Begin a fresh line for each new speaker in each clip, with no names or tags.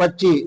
25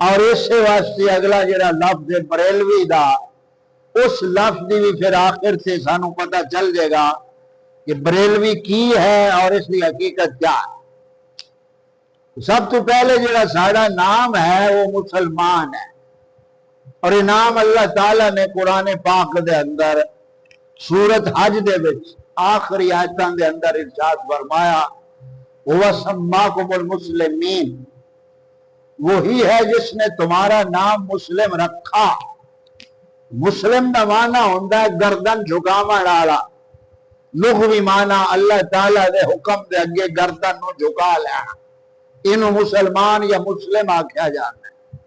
اور اسی واسطے اگلا جڑا لفظ ہے بریلوی دا، اس لفظ دی بھی پھر آخر سے سانو پتہ چل جائے گا کہ بریلوی کی ہے اور اس کی حقیقت کیا ہے۔ سب تو پہلے جڑا ساڑا نام ہے وہ مسلمان ہے، اور یہ نام اللہ تعالیٰ نے قرآن پاک دے اندر سورت حج دے وچ آخری آیتاں دے اندر ارشاد فرمایا وہ سماکم المسلمین، وہی ہے جس نے تمہارا نام مسلم رکھا۔ مسلم دا معنی ہوندا ہے گردن جھکاون والا، لغوی معنی اللہ تعالیٰ دے حکم دے اگے گردن نو جھکا لینا، انہوں مسلمان یا مسلم آکھیا جاتا ہے،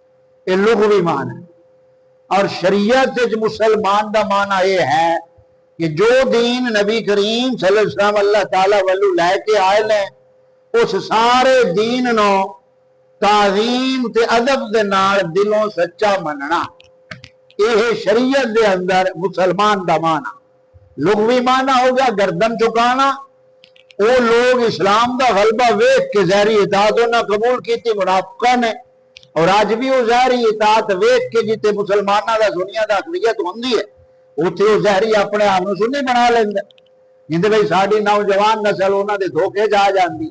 یہ لغوی معنی ہے۔ اور شریعت وچ مسلمان دا معنی یہ ہے کہ جو دین نبی کریم صلی اللہ علیہ وسلم اللہ تعالیٰ والو لے کے آئے لیں، اس سارے دین نو تعظیم تے ادب دے نال دلوں سچا مننا، یہ شریعت دے اندر مسلمان دا معنی۔ لغوی معنی ہو گیا گردن چکانا، وہ لوگ اسلام دا غلبہ ویکھ کے ظاہری اطاعت انہاں قبول کیتی منافقاں نے، اور آج بھی وہ ظاہری اطاعت ویکھ کے جتے مسلماناں دا دنیا دا اقلیت ہوندی ہے اتنے وہ ظاہری اپنے آپ کو سنی بنا لیندے، جندے بھئی ساڈی نوجوان نسل انہاں دے دھوکے جا جاندی۔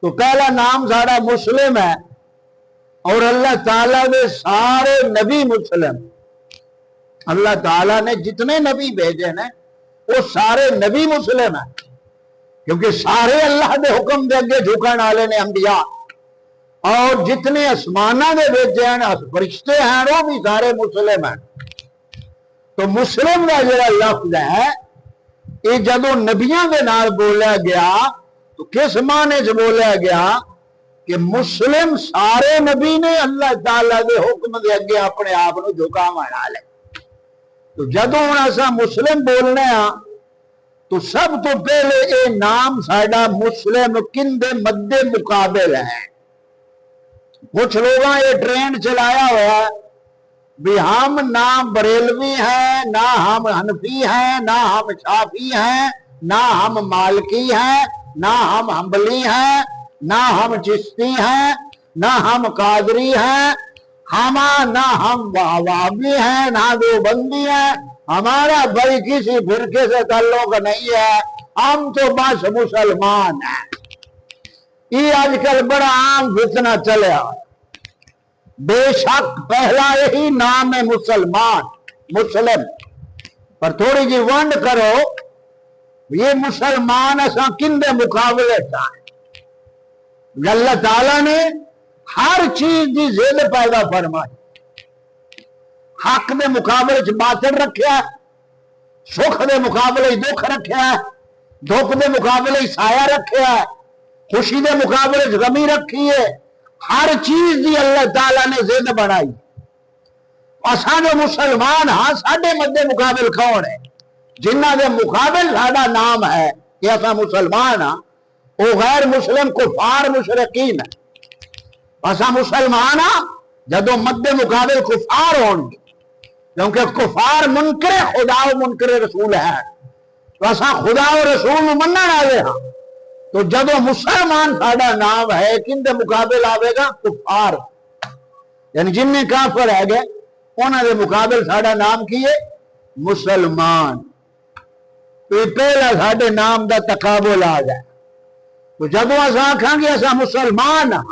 تو پہلا نام ساڑا مسلم ہے، اور اللہ تعالیٰ دے سارے نبی مسلم، اللہ تعالیٰ نے جتنے نبی بھیجے ہیں وہ سارے نبی مسلم ہیں، کیونکہ سارے اللہ دے حکم دے اگے جھکن والے نے انبیاء، اور جتنے آسماناں دے بھیجے ہیں فرشتے ہیں وہ بھی سارے مسلم ہیں۔ تو مسلم کا جڑا لفظ ہے یہ جدو نبیاں دے نال بولیا گیا تو کس معنی سے بولیا گیا کہ مسلم سارے نبی نے اللہ تعالیٰ دے حکم دے اگے اپنے آپ کو جھکا مارا لے۔ تو جدو ہن اساں مسلم بولنے ہاں تو سب تو پہلے اے نام ساڈا مسلم کن دے مد مقابل ہے۔ کچھ لوگاں یہ ٹرینڈ چلایا ہوا ہے بھی ہم نہ بریلوی ہیں، نہ ہم حنفی ہیں، نہ ہم شافعی ہیں، نہ ہم مالکی ہیں، نہ ہم حنبلی ہیں، نہ ہم چشتی ہیں، نہ ہم قادری ہیں، نہ ہم وہابی ہیں، نہ دیوبندی ہیں، ہمارا بھائی کسی فرقے سے تعلق نہیں ہے، ہم تو بس مسلمان ہیں۔ یہ آج کل بڑا عام فتنہ چلے آ، بے شک پہلا یہی نام ہے مسلمان، مسلم، پر تھوڑی جی ونڈ کرو یہ مسلمان اساں کن دے مقابلے چاہیں۔ اللہ تعالیٰ نے ہر چیز دی ضد پیدا فرمائی، حق دے مقابلے چ باطل رکھیا ہے، سکھ دے مقابلے دکھ رکھیا ہے، دکھ دے مقابلے سایہ رکھیا ہے، خوشی دے مقابلے غمی رکھی ہے، ہر چیز دی اللہ تعالیٰ نے ضد بنائی۔ اساں جو مسلمان ہاں ساڈے مد مقابل کون ہے؟ جنہ دے مقابل ساڈا نام ہے کہ اساں مسلمان ہاں وہ غیر مسلم کفار مشرکین ہے۔ اساں مسلمان ہاں جدو مد مقابل کفار ہون گے، کیونکہ کفار منکر خدا و منکر رسول ہے، تو اساں خدا و رسول منن والے ہاں۔ تو جدو مسلمان ساڈا نام ہے کن دے مقابل آوے گا؟ کفار، یعنی جن نے کافر ہے گئے انہوں دے مقابل ساڈا نام کی ہے؟ مسلمان۔ تو یہ پہلا ساڈے نام دا تقابل آ جائے۔ تو جدو اساں آکھاں گے اساں مسلمان ہاں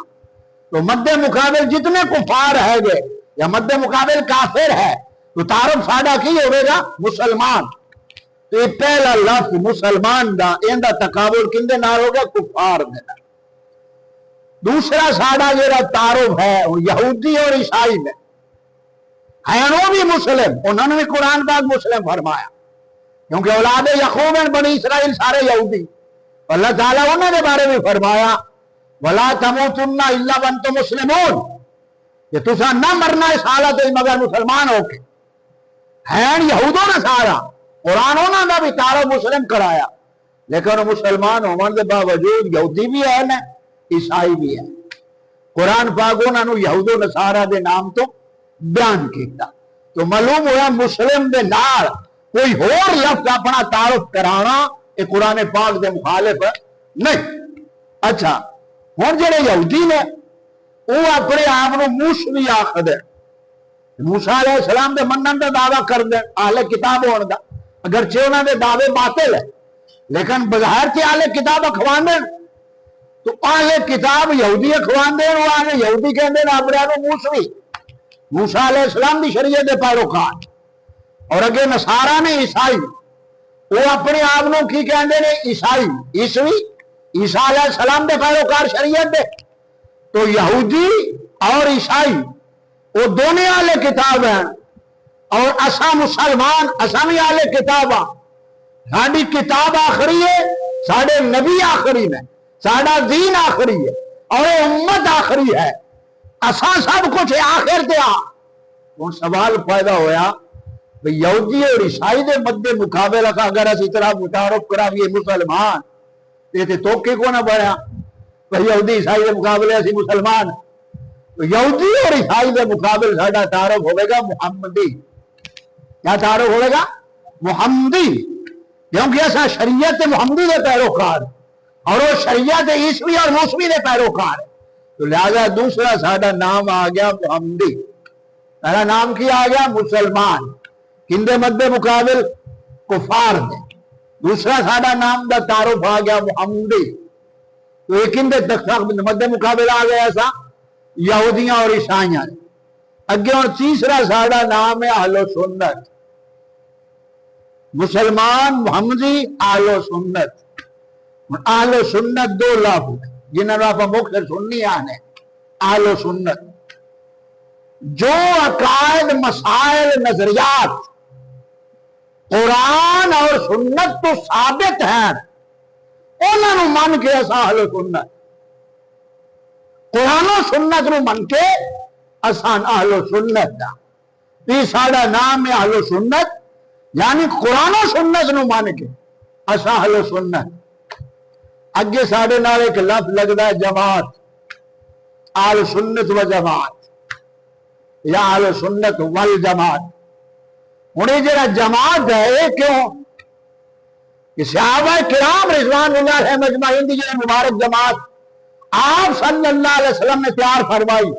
تو مد مقابل جتنے کفار ہے گئے یا مد مقابل کافر ہے تو تعارف ساڈا کی ہوئے گا؟ مسلمان۔ تو یہ پہلا لفظ مسلمان دا ان دا تقابل کن دے نال ہو گیا؟ کفار دے نال۔ دوسرا ساڈا جڑا تعارف ہے وہ یہودی اور عیسائی میں ہے، وہ بھی مسلم، انہوں نے بھی قرآن پاک مسلم فرمایا، کیونکہ اولاد یعقوب بنی اسرائیل سارے یہودی، اللہ تعالیٰ انہوں نے بارے میں فرمایا وَلَا تَمُوتُنَّ إِلَّا وَأَنْتُمْ مُسْلِمُونَ، کہ تسا نہ مرنا اس حالت مگر مسلمان ہو کے۔ ہیں یہودوں نے سارا قرآن انہوں نے بھی تعارف مسلم کرایا، لیکن مسلمان ہونے کے باوجود یہودی بھی ہے نا عیسائی بھی ہے۔ قرآن پاک انہوں نے یہود و نصارہ دے نام تو بیان کیتا، تو معلوم ہوا مسلم دے نال کوئی اور لفظ اپنا تعارف کرانا یہ قرآن پاک دے مخالف نہیں۔ اچھا ہن جڑے یہودی نے وہ اپنے آپ کو موسوی آخد ہے. موسیٰ علیہ السلام دے منن دا دعویٰ کر دیں اہل کتاب ہونے دا، اگرچہ انہوں نے دعوے باطل ہے لیکن بظاہر سے اہل کتاب اخوان دیں. تو اہل کتاب یہودی اخوان دیں، وہ آگے یہودی کہندے ہیں اپنے آپ کو موسوی، موسیٰ علیہ السلام دی شریعت دے پیروکار. اور اگے نصارا نے عیسائی، وہ اپنے آپ کو کی کہندے ہیں عیسائی، عیسوی، عیسیٰ علیہ السلام دے پیروکار شریعت دے. تو یہودی اور عیسائی وہ دونوں اہل کتاب ہیں، اور اسا مسلمان اسا بھی اہل کتاب ہاں. ساری کتاب آخری ہے، ساڑے نبی آخری نے، ساڑا دین آخری ہے اور امت آخری ہے. اسا سب کچھ آخر دیا. وہ سوال پیدا ہویا یہودی اور عیسائی دے مد مقابل اگر اسی طرح متعارف کراویے مسلمان یہ تو کو نہ بڑھیا. یہودی عیسائی دے مقابلے اسی مسلمان، یہودی اور عیسائی دے مقابل ساڈا تعارف ہوئے گا محمدی. کیا تعارف ہوئے گا؟ محمدی. کیونکہ ایسا شریعت محمدی دے پیروکار اور وہ شریعت عیسوی اور موسوی دے پیروکار. تو لہذا دوسرا ساڈا نام آ گیا محمدی. پہلا نام کی آ گیا مسلمان، کن دے مد مقابل کفار دے. دوسرا ساڈا نام دا تعارف آ گیا محمدی. تو ایک ان دے مد مقابل آ گیا ایسا یہودیاں اور عیسائیاں. اگے اور تیسرا ساڈا نام ہے اہل سنت. مسلمان، محمدی، اہل سنت. اہل سنت دو لفظ جنہوں نے آپ مختلف سننی آنے. اہل سنت جو عقائد، مسائل، نظریات قرآن اور سنت تو ثابت ہیں انہوں نے من کے ایسا اہل سنت. قرآن و سنت نو من کے اسان اہل سنت دا. یہ ساڑا نام ہے اہل سنت، یعنی قرآن و سنت نو من کے اسان اہل سنت. اگے ساڑے نال ایک لفظ لگتا ہے جماعت، اہل سنت و جماعت یا اہل سنت والجماعت. ہوں یہ جڑا جماعت ہے یہ کیوں؟ کہ صحابہ کرام رضوان اللہ علیہم اجمعین دی جو مبارک جماعت آپ صلی اللہ علیہ وسلم نے تیار فرمائی،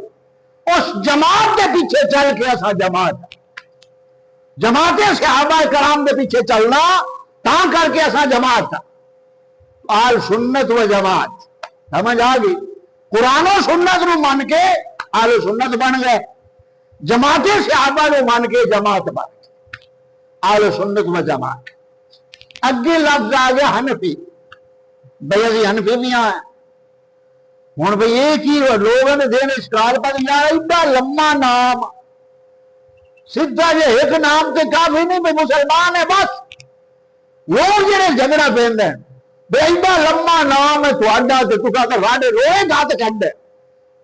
اس جماعت کے پیچھے چل کے ایسا جماعت، جماعت صحابہ کرام کے پیچھے چلنا تا کر کے ایسا جماعت تھا. اہل سنت و جماعت سمجھ آ گئی. قرآن و سنت نو مان کے اہل سنت بن گئے، جماعت صحابہ نو مان کے جماعت بن گئے، اہل سنت و جماعت. اگے لفظ آ گیا حنفی. بھئی ابھی حنفی بھی آئے ہوں بھئی یہ کی لوگوں نے دین اشکال پر یار ایڈا لمبا نام سیدھا جے ایک نام تے کافی نہیں بھئی مسلمان ہے بس. لوگ جڑے جھگڑا پہنتے ہیں بھئی ایڈا لمبا نام ہے تہاڈا تے تساں تے ساڈے روئے گات کڈ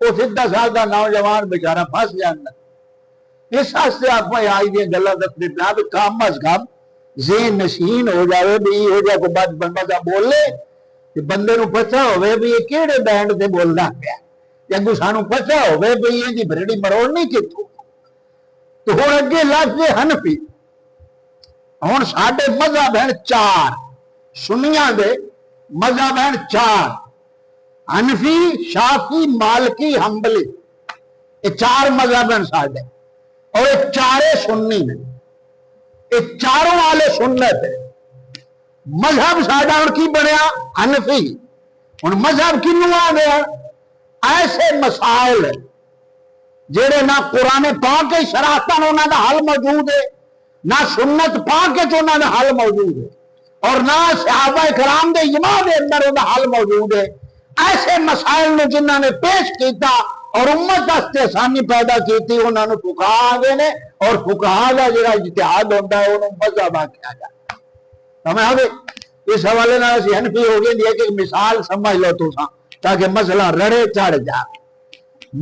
وہ سیدھا سادہ نوجوان بیچارہ پھس جاندا. اس واسطے آپ آئی دی گلاں دسدے پیا بھی کم از کم ذہن نشین ہو جائے بھی ہو جائے کوئی بات بندہ بولے کہ بندے نو پتہ ہوئے بھی یہ کیڑے بینڈ سے بولنا پیا یا کوئی سانو پتہ ہوئے بھی یہ جی بھرڑی مروڑنی کتوں. تو ہوں اگے لفظ حنفی. ہوں ساڈے مذہب ہیں چار، سنیاں دے مذہب ہیں چار، حنفی، شافعی، مالکی، حنبلی. یہ چار مذہب ہیں ساڈے اور یہ چارے سنی نے، یہ چاروں والے سنت ہے. مذہب ساڈا ہوں کی بنیا حنفی. ہوں مذہب کنوں آ گیا؟ ایسے مسائل جہے نہ قرآن پاک کے شراحتاں انہاں دا حل موجود ہے، نہ سنت پاک کے انہاں دا حل موجود ہے، اور نہ صحابہ کرام دے اجماع دے اندر انہاں دا حل موجود ہے. ایسے مسائل نے جنہاں نے پیش کیتا اور امت واسطے آسانی پیدا کیتی انہاں نوں فقہا آگے نے، اور فقہا دا جڑا اجتہاد ہوندا ہے انہوں مذہب آکھیا جاتا. سمجھ آ گئی؟ اس حوالے نال اسی حنفی ہو گئے ایک ایک مثال سمجھ لو تساں تاکہ مسئلہ رڑے چڑھ جا.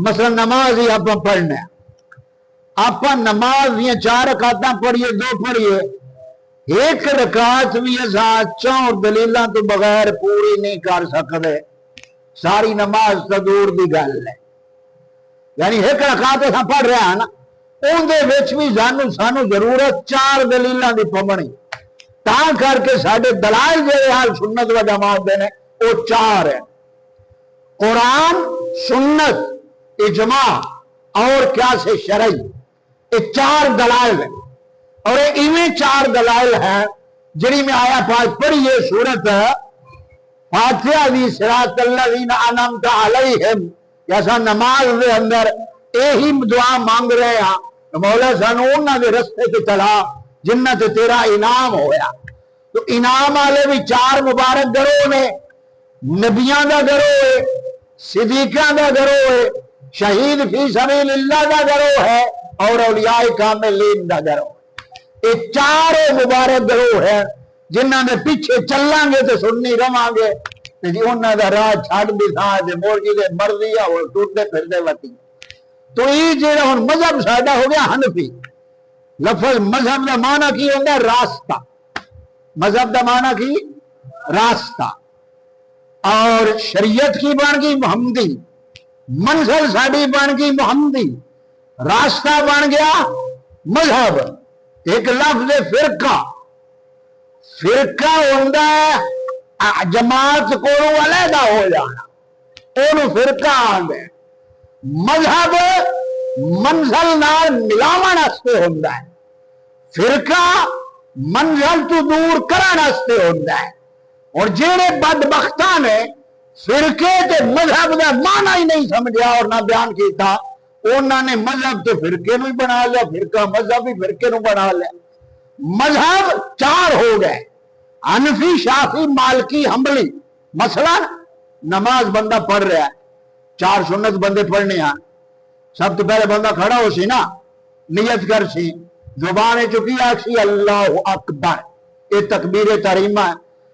مثلا نماز ہی آپ پڑھنا ہے، آپ نماز یہ 4 رکعتاں پڑھیے 2 پڑھیے، ایک رکعت بھی اساں چوں دلیلاں تو بغیر پوری نہیں کر سکتے. ساری نماز تو دور دی گل ہے. یعنی ایک رکعت اساں پڑھ رہے ہیں نا اون دے وچ بھی سانو ضرورت 4 دلیلاں دی پوانی. تا کر کے ساڈے دلائل جڑے حال سنت و جماعت دے نے وہ 4 ہیں: قرآن، سنت، اجماع اور قیاس شرعی، یہ 4 دلائل ہیں، اور ایویں 4 دلائل ہیں جنہی میں آیا پاک پڑھیے سورت فاتحہ دی صراط الذین انعمت علیہم، جیسا نماز دے اندر یہی دعا مانگ رہے ہیں مولا سانو انہاں دے رستے تے چلا جنہ تے تیرا انعام ہویا۔ تو انعام والے بھی 4 مبارک گروہ نے، نبیاں دا گروہ ہے، صدیقاں دا گروہ ہے، شہید فی سبیل اللہ دا گروہ ہے، اور اولیاء کاملین دا گروہ ہے۔ یہ 4 مبارک گروہ ہے جنہاں دے پیچھے چلاں گے تو سننی رواں گے، جی انہاں دا راہ چھڑ بھی تھا جے مرجی دے مرضی آ وہ ٹوٹے پھردے وتی۔ تو یہ جڑا ہن مذہب ساڈا ہو گیا حنفی، لفظ مذہب دا معنی کی ہوندا ہے راستہ، مذہب دا معنی کی راستہ، اور شریعت کی بن گئی محمدی، منزل ساڈی بن گئی محمدی، راستہ بن گیا مذہب۔ ایک لفظ فرقہ، فرقہ ہوندا ہے جماعت کو علیحدہ ہو جانا، انہوں فرقہ آندے۔ مذہب منزل نال ملاون واسطے ہوندا ہے، فرقہ منزل تو دور کرن واسطے ہوندا ہے۔ اور جڑے بدبختاں نے فرقے تے مذہب دا معنی ہی نہیں سمجھا اور نہ بیان کیتا، انہوں نے مذہب تو فرقے نو ہی بنا لیا، فرقہ مذہب ہی فرقے نو بنا لیا۔ مذہب 4 ہو گئے، حنفی، شافعی، مالکی، حنبلی۔ مثلا نماز بندہ پڑھ رہا ہے، 4 سنت بندے پڑھنے ہیں، سب تو پہلے بندہ کھڑا ہو سی نا، نیت کر سی، زبان چکی آکسی اللہ اکبر، یہ تکبیر تحریمہ ہے،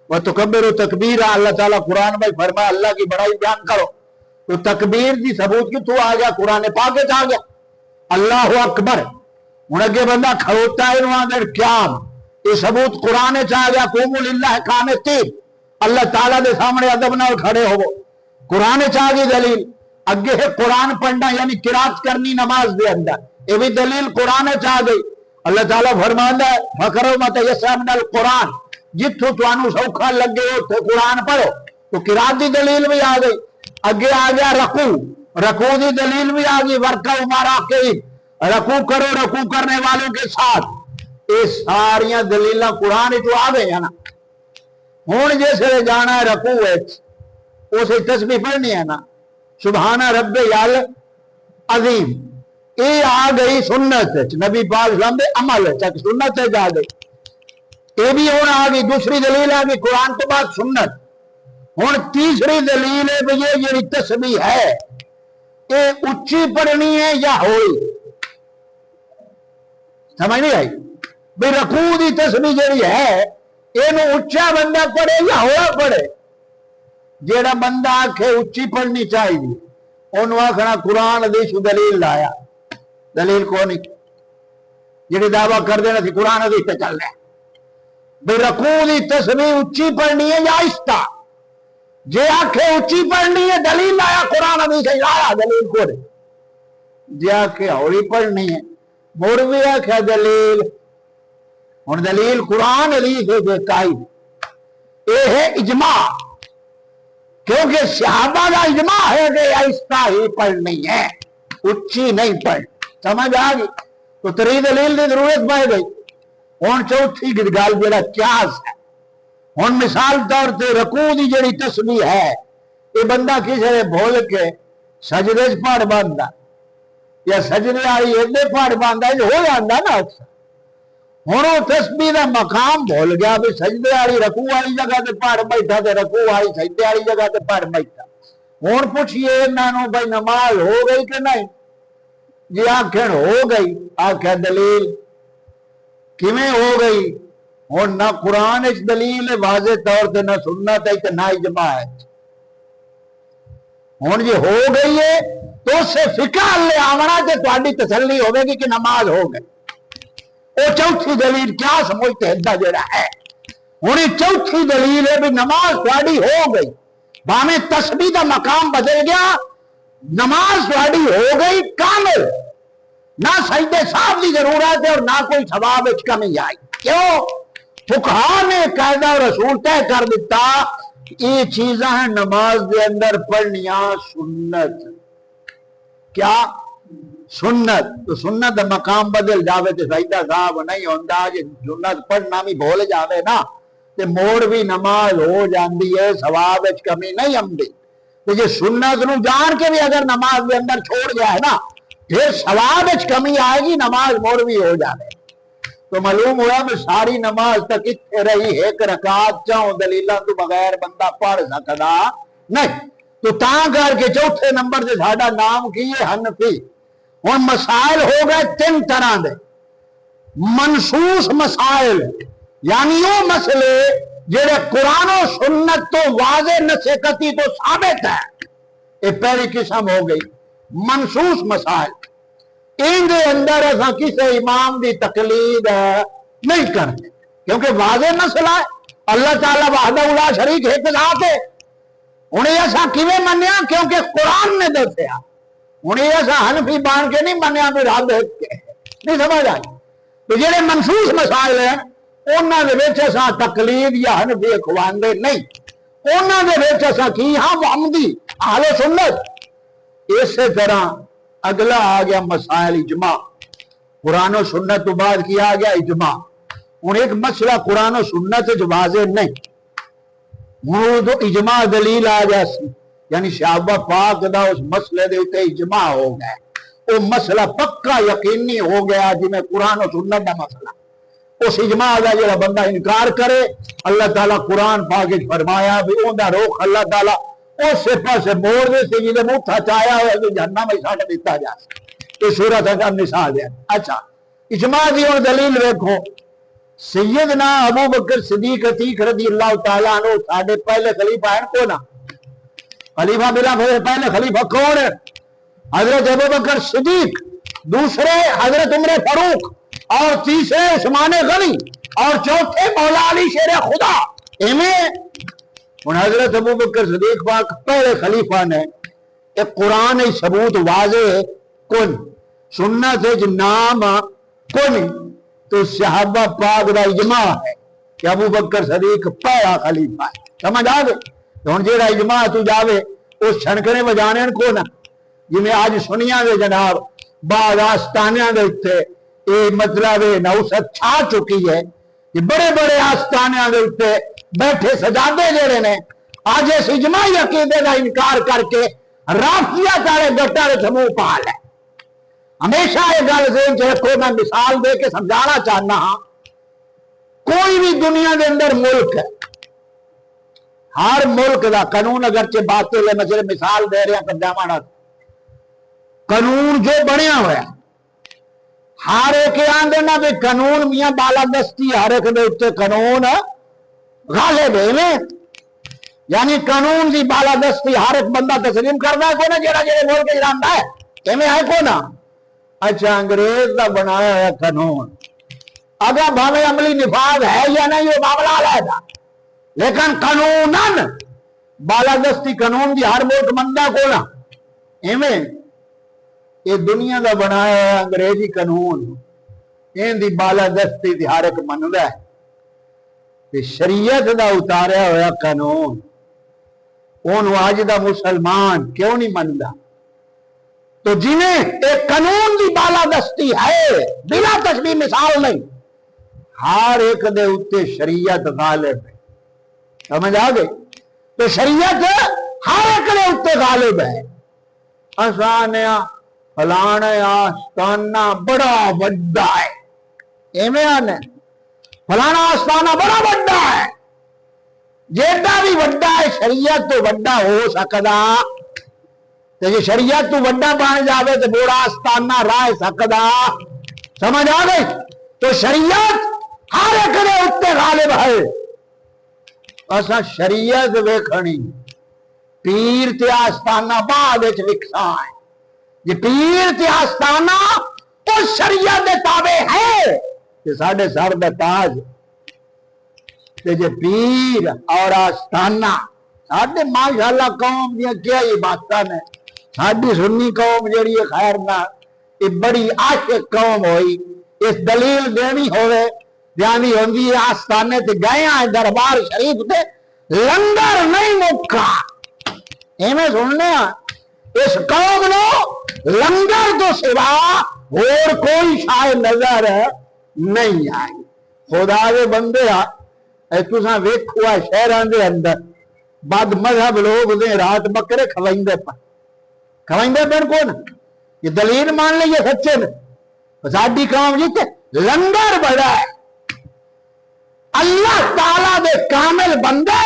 وَتُكَبِّرُ تکبیر۔ اللہ تعالیٰ قرآن میں فرمایا اللہ کی بڑائی بیان کرو، تو تکبیر دی ثبوت کی تو آ گیا قرآن پاک آ گیا اللہ اکبر۔ ہن اگے بندہ کھڑوتا ہے انہوں اندر قیام، یہ ثبوت قرآن آ گیا قوموا للہ قانتین، اللہ تعالیٰ دے سامنے ادب نال کھڑے ہو، قرآن آ گئی دلیل۔ اگے ہے قرآن پڑھنا یعنی قرات کرنی نماز دے اندر، یہ بھی دلیل قرآن آ گئی۔ اللہ تعالیٰ فرماندا ہے فَقَرَوْا مَا تَيَسَّرَ مِنَ الْقُرْآنِ، جتھوں تانوں سوکھا لگے اتھے قرآن پڑھو، تو قرات دی دلیل بھی آ گئی۔ اگے آ گیا رکوع، رکوع دی دلیل بھی آ گئی وَارْكَعُوا مَعَ الرَّاكِعِينَ، رکوع کرو رکوع کرنے والوں کے ساتھ۔ یہ ساریاں دلیلاں قرآن جو آ گئی ہیں نا۔ ہن جس لے جانا ہے رکوع اسے تسبیح پڑھنی ہے نا، سبحان رب العظیم، یہ آ گئی سنت، نبی پاک صلی اللہ علیہ وسلم دے عمل تک سنت جا گئی۔ یہ بھی ہوں آ گئی دوسری دلیل آ گئی قرآن تو بعد سنت۔ ہوں تیسری دلیل ہے بھئی یہ جڑی تسبیح ہے یہ اچھی پڑھنی ہے یا ہوئی، سمجھ نہیں آئی؟ بھئی رکوع دی تسبیح جڑی ہے یہ اچھا بندہ پڑھے یا ہوا پڑھے؟ جیڑا بندہ آکھے اچھی پڑھنی چاہیے انہوں آکھنا قرآن حدیث دلیل لایا، دلیل کو نہیں، جڑی دعویٰ کر دینا تھی قرآن حدیث پہ چل رہے ہیں۔ بھئی رکوع دی تسبیح اچھی پڑھنی ہے یا آہستہ؟ جے آکھے اچھی پڑھنی ہے دلیل لایا قرآن حدیث لایا، دلیل کو نہیں۔ جے آکھے ہوری پڑھنی ہے مروی آکھے دلیل، اور دلیل قرآن حدیث ہے قائم، یہ ہے اجماع، کیونکہ صحابہ کا اجماع ہے کہ آہستہ ہی پڑھنی ہے، اچھی نہیں پڑھ۔ سمجھ آ گئی؟ تو تری دلیل کی ضرورت پائے گئی۔ ہوں چوتھی گل جڑا قیاس ہے، ہوں مثال طور سے رکوع دی جڑی تسبیح ہے یہ بندہ کسی نے بھول کے سجدے چ پڑھ باندا یا سجدے والی ایڈے پڑھ باندا ہو جاتا نا اکثر۔ ہوں وہ تسبیح کا مقام بھول گیا بھی سجدے والی رکوع والی جگہ تے پڑھ بیٹھا تے رکوع والی سجدے والی جگہ تے پڑھ بیٹھا۔ ہوں پوچھئے انہوں بھائی نماز ہو گئی کہ نہیں؟ جی آخر ہو گئی، آخر دلیل کیویں ہو گئی؟ ہوں نہ قرآن اس دلیل واضح طور سے، نہ سنت ہے نہ اجماع ہے۔ ہوں جی ہو گئی ہے تو اس سے فقہ لے آونا تے تہاڈی تسلی ہوے گی کہ نماز ہو گئی۔ وہ چوتھی دلیل کیا سمجھتے ہیں جڑا ہے، ہوں چوتھی دلیل ہے بھی نماز تہاڈی ہو گئی، بھاویں تسبیح دا مقام بدل گیا، نماز تہاڈی ہو گئی کامل، نہ سجدے صاحب کی ضرورت ہے اور نہ کوئی ثواب وچ کمی آئی۔ کیوں؟ فقہا نے قاعدہ رسول طے کر دیتا یہ چیزاں ہیں نماز دے اندر پڑھنیاں سنت۔ کیا سنت تو سنت مقام بدل جاوے تو سجدہ صاحب نہیں ہوتا جی سنت پڑھنا بھی بھول جاوے نا تے موڑ بھی نماز ہو جاندی ہے ثواب وچ کمی نہیں آندی تو جی سنت نو جان کے بھی اگر نماز کے اندر چھوڑ جائے نا پھر ثواب وچ کمی آئے گی نماز موڑ بھی ہو جاوے تو معلوم ہوا کہ ساری نماز تک اتنے رہی ایک رکعت چاہوں دلیلاں تو بغیر بندہ پڑھ سکدا نہیں تو تاں کر کے چوتھے نمبر سے ساڈا نام کی ہے حنفی اور مسائل ہو گئے 3 طرح دے منصوص مسائل یعنی وہ مسئلے جڑے قرآن و سنت تو واضح نصیحتی تو ثابت ہے یہ پہلی قسم ہو گئی منصوص مسائل ان دے اندر ایسا کسی امام دی تقلید نہیں کرتے کیونکہ واضح مسئلہ ہے اللہ تعالیٰ وحدہ لا شریک ہے ذات ہے انہیں ایسا کیویں منیا کیونکہ قرآن نے دسیا انہیں ایسا حنفی بان کے نہیں منیا بھی رب نہیں سمجھ آئی تو جڑے منصوص مسائل ہیں انہاں دے وچ اساں تقلید یا حنفی اخواندے نہیں انہاں دے وچ اساں کی ہاں محمدی اہل سنت اسی طرح اگلا آ گیا مسائل اجماع قرآن و سنت تو بعد کیا آ گیا اجماع ہن ایک مسئلہ قرآن و سنت وچ واضح نہیں ہن تو اجماع دلیل آ گیا سی یعنی صحابہ پاک دا اس مسئلے دے اوتے اجماع ہو گیا وہ مسئلہ پکا یقینی ہو گیا جی میں قرآن و سنت دا مسئلہ اس اجماع دا جڑا بندہ انکار کرے اللہ تعالیٰ قرآن پاک وچ فرمایا بھی اون دا رخ اللہ تعالیٰ اس پاسے موڑ دے سی جے منہ چایا ہوا تو جہنم وچ سٹ دتا جا یہ سورۃ النساء دے اچھا اجماع دی اور دلیل دیکھو سیدنا ابو بکر صدیق عتیق رضی اللہ تعالیٰ عنہ ساڈے پہلے خلیفہ ہیں کون خلیفہ بلا پہلے خلیفہ کون ہے حضرت ابو بکر صدیق دوسرے حضرت عمر فاروق اور تیسرے عثمان غنی اور چوتھے مولا علی شیر خدا ان حضرت ابو بکر صدیق پاک پہلے خلیفہ نے ایک قرآن ثبوت واضح کن سنت نام کن تو صحابہ پاک دا اجماع ہے کہ ابو بکر صدیق پہلا خلیفہ ہے سمجھ آ گئے ہوں جہاں اجماع تو جاوے اس چھنکنے بجانے کو نا جی میں آج سنیا دے جناب بعض آستانیاں دے اتنے یہ مطلب نوست چھا چکی ہے کہ بڑے بڑے آستانیاں دے اتنے بیٹھے سجادے جڑے نے آج اس اجماعی عقیدے کا انکار کر کے رافیہ تارے گٹر سموہ پال ہے ہمیشہ یہ گل ذہن چ رکھو میں مثال دے کے سمجھانا چاہنا ہاں کوئی بھی دنیا دے اندر ملک ہے ہر ملک دا قانون اگرچہ باطل ہے میں صرف مثال دے رہا سمجھاواں قانون جو بنیا ہوا ہے ہر ایک آندے نا بھی قانون میاں بالا دستی ہر ایک دے اوتے قانون غالب ہے یعنی قانون دی بالا دستی ہر ایک بندہ تسلیم کرنا ہے کوئی نہ جڑا جڑے ملک جاندا ہے ایویں ہے کوئی نہ اچھا انگریز دا بنایا ہوا قانون اگر بھاوے عملی نفاذ ہے یا نہیں یہ معاملہ علیحدہ لیکن قانوناً بالادستی قانون دی ہر ملک مندا کو نا ایویں یہ دنیا دا بنایا ہوا انگریزی قانون ان دی بالادستی دی ہر ایک مندا ہے کہ شریعت دا اتاریا ہوا قانون اون اج دا مسلمان کیوں نہیں مندا تو جنہیں ایک قانون دی بالادستی ہے بلا تشبیہ مثال نہیں ہر ایک دے اوتے شریعت غالب ہے سمجھ آ گئی تو شریعت ہر ایک دے اوتے غالب ہے آسانیا فلانا آستانہ بڑا وڈا ہے ایویں آنے فلانا آستانہ بڑا وڈا ہے جیڑا بھی وڈا ہے شریعت تو وڈا ہو سکدا تے جے شریعت تو وڈا بن جاوے تے بڑا آستانہ رہ سکدا سمجھ آ گئی تو شریعت ہر ایک دے اوتے غالب ہے اساں شریعت ویکھنی پیر تے آستانہ بعد وچ وکھا ہے یہ پیر تے آستانہ اس شریعت دے تابع ہے کہ ساڈے سر دا تاج تے جے پیر اور آستانہ ساڈے ماشاءاللہ قوم دیاں کیا ہی باتاں نے ساڈی سنی قوم جڑی ہے خیر نہ یہ بڑی عاشق قوم ہوئی اس دلیل دینی ہوئے جانی ہوندی ہے آستانے تے گئے ہیں دربار شریف تے لنگر نہیں مکا ایویں سننے اس قوم نو لنگر تو سوا اور کوئی شاید نظر نہیں آئی. خدا دے بندے تساں ویکھو شہراں دے اندر بد مذہب لوگ دے رات بکرے کھوائندے پن کون یہ دلیل مان لئیے سچے نے ساڈی قوم جی لنگر بڑا ہے. اللہ تعالیٰ دے کامل بندے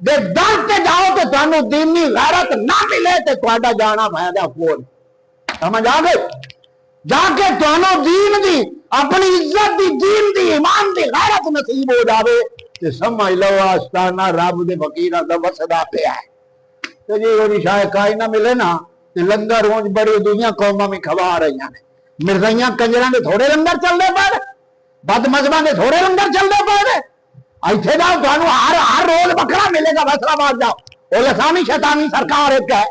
دے در تے جاؤ تو تانوں دینی غیرت نہ ملے تے تہاڈا جانا فائدہ کون. سمجھ آ گئی؟ جا کے تانوں دین دی اپنی عزت دی دین دی ایمان دی غیرت نصیب ہو جاوے تے سمجھ لو آستانہ رب دے فقیراں دا وسدا پیا ہے. تے جی وہ شاید کائی نہ ملے نا تے لنگر اونج بڑی دنیا قوماں میں کھوا رہی ہیں. مرزائیاں کنجراں دے تھوڑے لنگر چل دے پڑ بد مذہباں دے تھوڑے لنگر چل دے پڑ ایتھے جاؤ تانوں ہر روز بکرا ملے گا. فیصلہ آباد جاؤ وہ لسانی شیطانی سرکار ایک ہے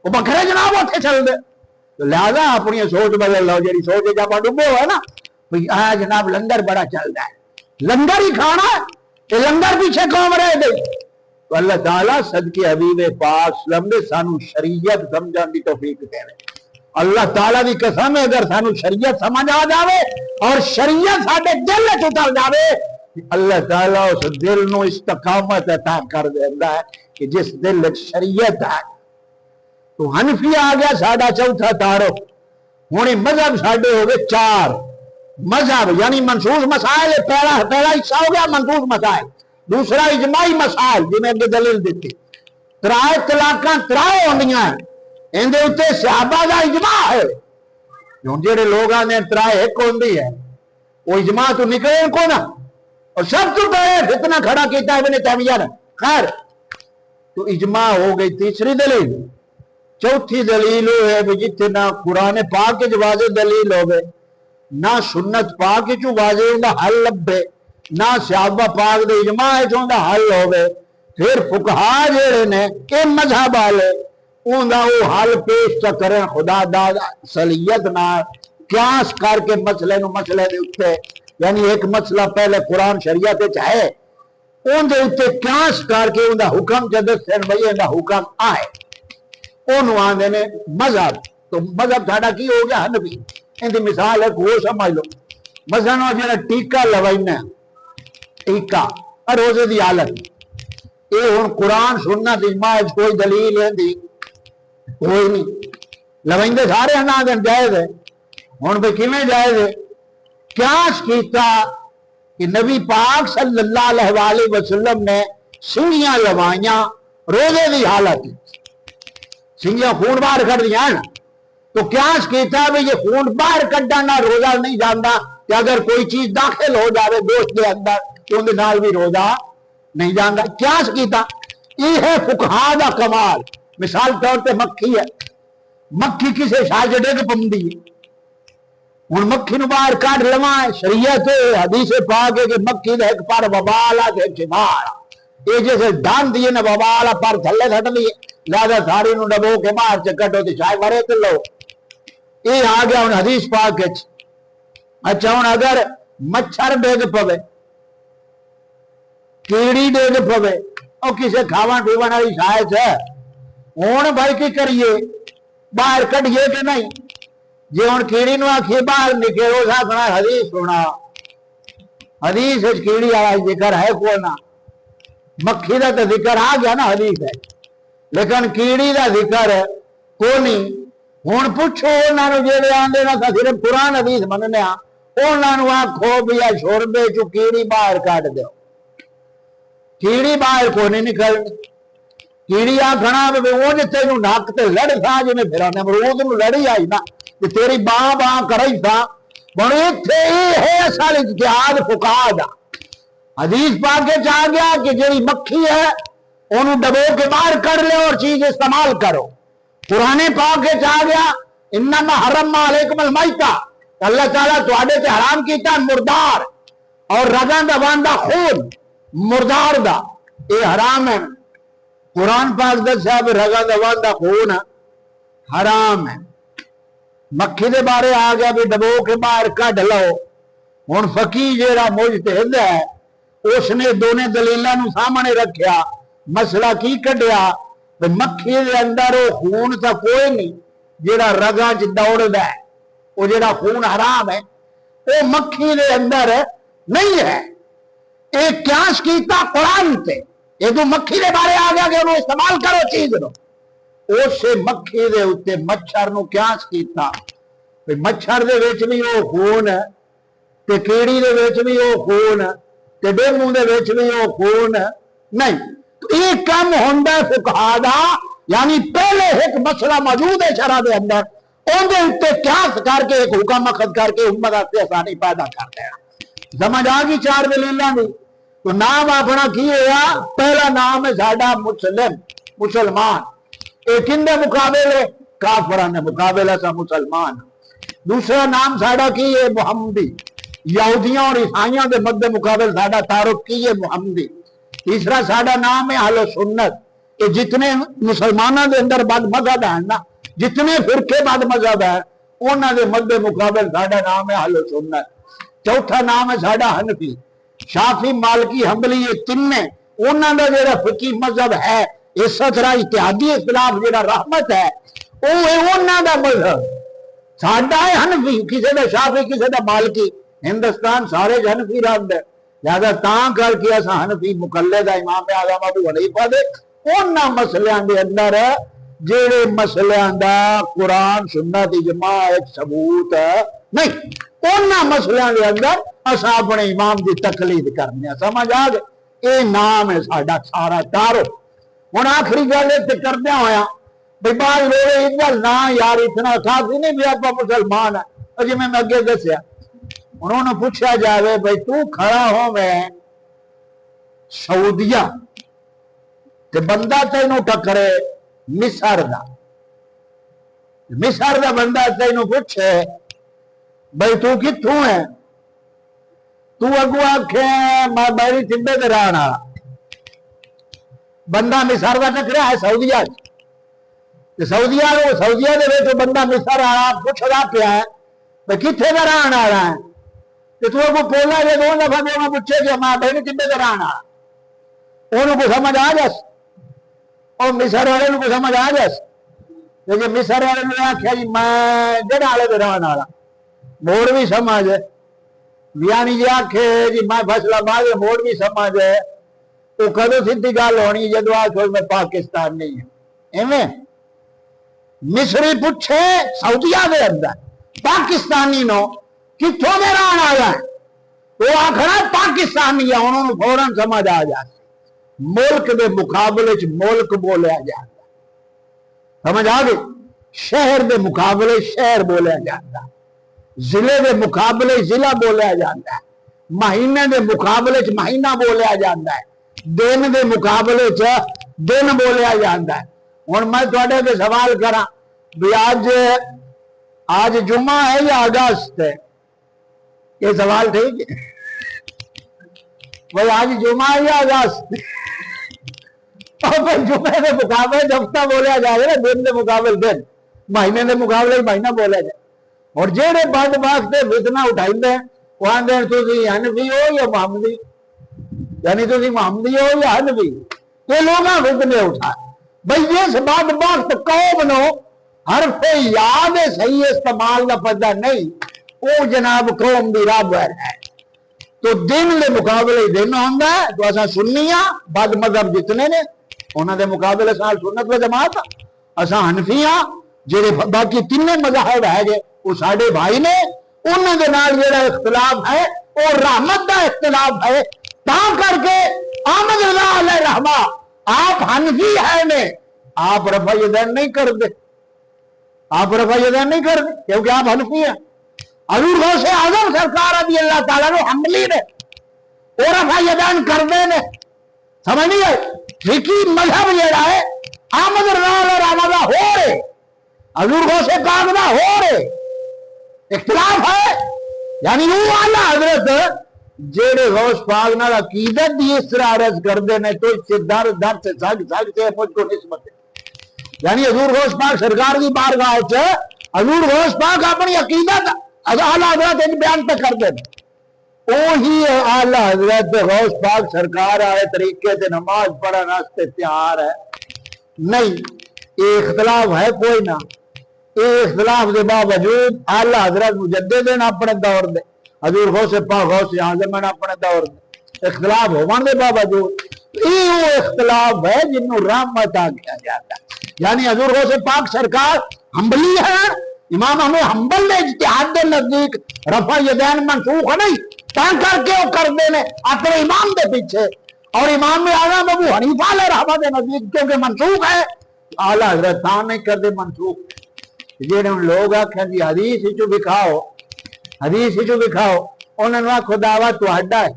وہ بکرے جناب اتنے چل دے. لہذا اپنی سوچ بدل لو جی سوچ جب ڈبے ہوا نا جناب لنگر بڑا چل رہا ہے لنگر ہی کھانا ہے لنگر پیچھے قوم رہ گئی. تو اللہ تعالیٰ صدقے حبیب پاک سلم نے سانو شریعت سمجھان دی توفیق دے رہے. اللہ تعالیٰ دی قسم ہے اگر سانو شریعت سمجھ آ جاوے اور شریعت ساڈے دل وچ اتر جاوے اللہ تعالیٰ اس دل نو استقامت عطا کر دیندا ہے کہ جس دل وچ شریعت ہے. تو حنفی آ گیا ساڈا چوتھا تعارف. ہن مذہب ساڈے ہو گئے 4 مذہب یعنی منصوص مسائل. پہلا حصہ ہو گیا منصوص مسائل. دوسرا اجماعی مسائل جی میں اگے دلیل دیتی. 3 طلاقاں 3 ہوندیاں اندے اوتے صحابہ دا اجماع ہے. ہن جڑے لوگ آندے 3 ایک ہوندی ہے وہ اجماع تو نکلے کو نا اور سب تو پہلے فتنہ کھڑا کیتا ابن تیمیہ نے. خیر تو اجماع ہو گئی. تیسری دلیل. چوتھی دلیل ہے جتنے نہ قرآن پاک کے واضح دلیل ہوگے نہ سنت پاک کے واضح ان کا حل لبے نہ صحابہ پاک دے اجماع ان کا حل ہوگے پھر فقہا جڑے نے کہ مذہب والے ان کا وہ حل پیش تو کریں خدا دا صلیت نہ قیاس کر کے مسئلے دے اٹھے. یعنی ایک مسئلہ پہلے قرآن شریعت چاہے ان دے اٹھے قیاس کر کے ان کا حکم جدت سے بھئی ان کا حکم آئے انہوں آندے نے مذہب. تو مذہب ساڈا کی ہو گیا حنفی. ان دی مثال ہے وہ سمجھ لو مثلا جڑا ٹیکا لوائنا ٹیکا روزے دی حالت یہ ہن قرآن سنت اجماع کوئی دلیل ہے کوئی نہیں. لوائندے سارے ہنا دن جائز ہے. ہن بھئی کیویں جائز ہے؟ قیاس کیتا کہ نبی پاک صلی اللہ علیہ وآلہ وسلم نے سنگیاں لوائیاں روزے دی حالت سنگیاں خون باہر کر دیا نا تو قیاس کیتا ہے یہ خون باہر کڈنا روزہ نہیں جاندا کہ اگر کوئی چیز داخل ہو جاوے گوشت کے اندر تو ان نال بھی روزہ نہیں جاندا. قیاس کیتا یہ ہے فقہا دا کمال. مثال طور پہ مکھی ہے مکھی کسے شاہ ڈگ پوندی ہے ہن مکھی نو باہر کڈ لواں شریعت حدیث پاک ہے کہ مکھی دا ایک پر وبال ہے ایک شفا یہ جیسے ڈان دیے نا وبال پر تھلے سٹ دیے لہذا ساری نو ڈبو کے باہر چکٹو تے شاید مرے تے لو یہ آ گیا ہن حدیث پاک وچ. اچھا ہن اگر مچھر ڈگ پوے کیڑی ڈگ پوے او کسے کھاون پیون والی شاید ہے ہن بھائی کی کریے باہر کڈیے کہ نہیں. جی ہن کیڑی نو آکھیے باہر نکلو سا حدیث سنا حدیث وچ کیڑی والا ذکر ہے کوئی نہ. مکھی دا تے ذکر آ گیا نا حدیث ہے لیکن کیڑی دا ذکر کوئی نہیں. ہن پوچھو انہاں نو جڑے آندے نا صرف قرآن حدیث مننے آ انہاں نو آکھو بھی شوربے چوں کیڑی باہر کڈ دیو. کیڑی باہر کوئی نہیں نکلنی. کیڑی آکھنا بھی اونج تینوں نک تے لڑ تھا جی میں پھر نمرود نو لڑی آئی نا کہ تیری باں کرائی تھا. ہن ایتھے یہ ہے اصل اجتہاد فقہا دا. حدیث پاک کے آ گیا کہ جڑی مکھی ہے انہوں ڈبو کے باہر کر لے اور چیز استعمال کرو. قرآن پاک کے آ گیا انما حرم علیکم المیتہ اللہ تعالیٰ تواڈے تے حرام کیتا مردار اور رگاں دا واندا خون مردار دا یہ حرام ہے. قرآن پاک دسیا بھی رگاں دا واندا خون حرام ہے. مکھی دے بارے آ گیا بھی ڈبو کے باہر کڈ لو. ہن فقیہ جیڑا مجتہد ہے اس نے دونوں دلیلاں نو سامنے رکھیا مسئلہ کی کڈیا مکھی دے اندر وہ خون تو کوئی نہیں جڑا رگاں چ دوڑدا ہے، وہ جڑا خون حرام ہے وہ مکھی دے اندر نہیں ہے۔ ایک قیاس کیتا قرآن تے، یہ تو مکھی دے بارے آ گیا کہ انہوں استعمال کرو چیز نو، اس مکھی دے اتے مچھر نو قیاس کیتا، مچھر دے وچ بھی وہ خون تے کیڑی دے وچ بھی وہ خون تے ڈینگو دے وچ بھی وہ خون نہیں۔ یہ کم ہوندا فقہا دا، یعنی پہلے ایک مسئلہ موجود ہے شرع دے اندر، ان دے اتے قیاس کر کے ایک حکم اخذ کر کے امت واسطے آسانی پیدا کر دیا۔ سمجھ آ گئی چار دلیلاں دی؟ تو نام اپنا کی ہوا؟ پہلا نام ہے ساڈا مسلمان، ایک ان دے مقابلے کافراں دے مقابلے سا مسلمان۔ دوسرا نام ساڈا کی ہے محمدی، یہودیاں اور عیسائیاں دے مد مقابل ساڈا تعارف کی ہے محمدی۔ تیسرا ساڈا نام ہے اہل سنت، کہ جتنے مسلمانوں دے اندر بد مذہب ہیں نا، جتنے فرقے بد مذہب ہیں انہاں دے مد مقابل ساڈا نام ہے اہل سنت۔ چوتھا نام ہے ساڈا حنفی، شافی مالکی حنبلی یہ تینے انہاں دا جڑا فقہی مذہب ہے، اس طرح اجتہادی اختلاف جڑا رحمت ہے وہ انہاں دا مذہب، ساڈا ہے حنفی، کسی دا شافی کسی دا مالکی، ہندوستان سارے حنفی رب ہے، لہذا تاں کر کے اساں حنفی مقلد امام اعظم ابو حنیفہ دے انہاں مسئلیاں دے اندر جڑے مسئلیاں دا قرآن سنت اجماع ایک ثبوت نہیں، انہاں مسئلیاں دے اندر اساں اپنے امام دی تقلید کرنے ہیں۔ سمجھ آ گئے؟ اے نام ہے ساڈا سارا تعارف۔ ہن آخری گل تے کردیا ہویا بھئی بعض لوگ ایک گل نہ یار اتنا کافی نہیں بھی آپ مسلمان ہیں، جی میں اگے دسیا انہوں نے پوچھا جاوے بھئی تو کھڑا ہو میں سعودیہ تے بندہ تینوں ٹکرے مصر دا بندہ تینوں پوچھے بھئی تو کتھوں ہے، تو اگو آکھے میں میری تبے دے رہن والا، بندہ مصر دا ٹکرا ہے سعودیہ، سعودیہ دے وچ بندہ مصر والا پوچھدا پیا ہے بھئی کتھے دا رہن والا ہے، تے تو اگو بولا جے دو دفعہ میں پوچھے کہ میں میری تبے دے رہن والا، انہوں کو سمجھ آ جس، اور مصر والے کو سمجھ آ جس، لیکن مصر والے نے آخیا جی میں جڑا والے دے رہن والا، موڑ بھی سمجھ یعنی جی آخے جی میں فیصلہ آباد موڑ بھی سمجھ ہے، تو کدو سیدھی گل ہونی جدو آخو میں پاکستان نہیں ہے، ایویں مصری پوچھے سعودیہ دے اندر پاکستانی نو کتھوں دے رہن والا ہے، وہ آخر پاکستانی ہے، انہوں نے فوراً سمجھ آ جائے ملک دے مقابلے چ ملک بولیا جاتا، سمجھ آ گئی؟ شہر دے مقابلے شہر بولیا جاتا، ضلع دے مقابلے ضلع بولیا جاتا ہے، مہینے دے مقابلے چ مہینہ بولیا جاتا ہے، دن دے مقابلے چ دن بولیا جاتا ہے۔ ہن میں تواڈے تے سوال کراں بھی آج جمعہ ہے یا اگست ہے؟ یہ سوال ٹھیک ہے بھائی آج جمعہ ہے یا اگست؟ جمعے کے مقابلے ہفتہ بولیا جائے نا، دن کے مقابلے دن، مہینے کے مقابلے مہینہ بولیا جائے، اور جہے بد بخت فتنہ اٹھائی ہیں وہ آدھے تھی حنفی ہو یا محمدی، یعنی تھی محمدی ہو یا حنفی، یہ لوگ فتنے اٹھا بھائی جس بد بخت قوم نو حرف یاد صحیح استعمال کا پتہ نہیں، وہ جناب قوم دی رب ہے، تو دن کے مقابلے دن ہوتا ہے، تو اصا سنی ہاں بد مذہب جتنے نے انہوں دے مقابلے سال سنت و جماعت، اصا حنفی ہاں، جہے باقی تین مذاہب ہے گے وہ سارے بھائی نے، انہوں دے نال جہاں اختلاف ہے وہ رحمت دا اختلاف ہے، تا کر کے احمد رضا علیہ رحمہ آپ حنفی ہے نے، آپ رفع یدین نہیں کر دے، آپ رفع یدین نہیں کر دے کیونکہ آپ حنفی ہیں۔ حضور غوث اعظم سرکار رضی اللہ تعالیٰ نے حنبلی نے وہ رفع یدین کر دے نے، سمجھ نہیں آئی؟ فقہی مذہب جڑا ہے احمد رضا علیہ رحمہ دا ہو رہے، حضور غوث پاک دا ہو رہے، اختلاف ہے، یعنی وہ اعلیٰ حضرت جیڑے غوث پاک نال عقیدت دی اس طرح عرض کر دے نے تو اس سے در سے سگ سے مجھ کو نسبت ہے، یعنی حضور غوث پاک سرکار دی بارگاہ وچ حضور غوث پاک اپنی عقیدت اعلیٰ حضرت ان بیان پہ کر دے، وہی اعلیٰ حضرت غوث پاک سرکار آئے طریقے سے نماز پڑھنے واسطے تیار ہے، نہیں، یہ اختلاف ہے کوئی نہ. یہ اختلاف کے باوجود اعلی حضرت مجدد اپنے دور دے، حضور غوث پاک غوث اعظم اپنے دور دے اختلاف ہونے کے باوجود یہ وہ اختلاف ہے جنہوں رحمت آ کیا جاتا ہے. یعنی حضور غوث پاک سرکار حنبلی ہے، امام ہمیں حنبل نے اجتہاد دے نزدیک رفع یدین منسوخ نہیں تا کر کے وہ کرتے ہیں اپنے امام دے پیچھے، اور امام اعظم ابو حنیفہ علیہ رحمہ دے نزدیک کیونکہ منسوخ ہے اعلی حضرت تھا نہیں کرتے منسوخ. جہاں لوگ آخر جی حدیث چو دکھاؤ، حدیث چو دکھاؤ، انہوں نے خدا وا تہاڈا ہے،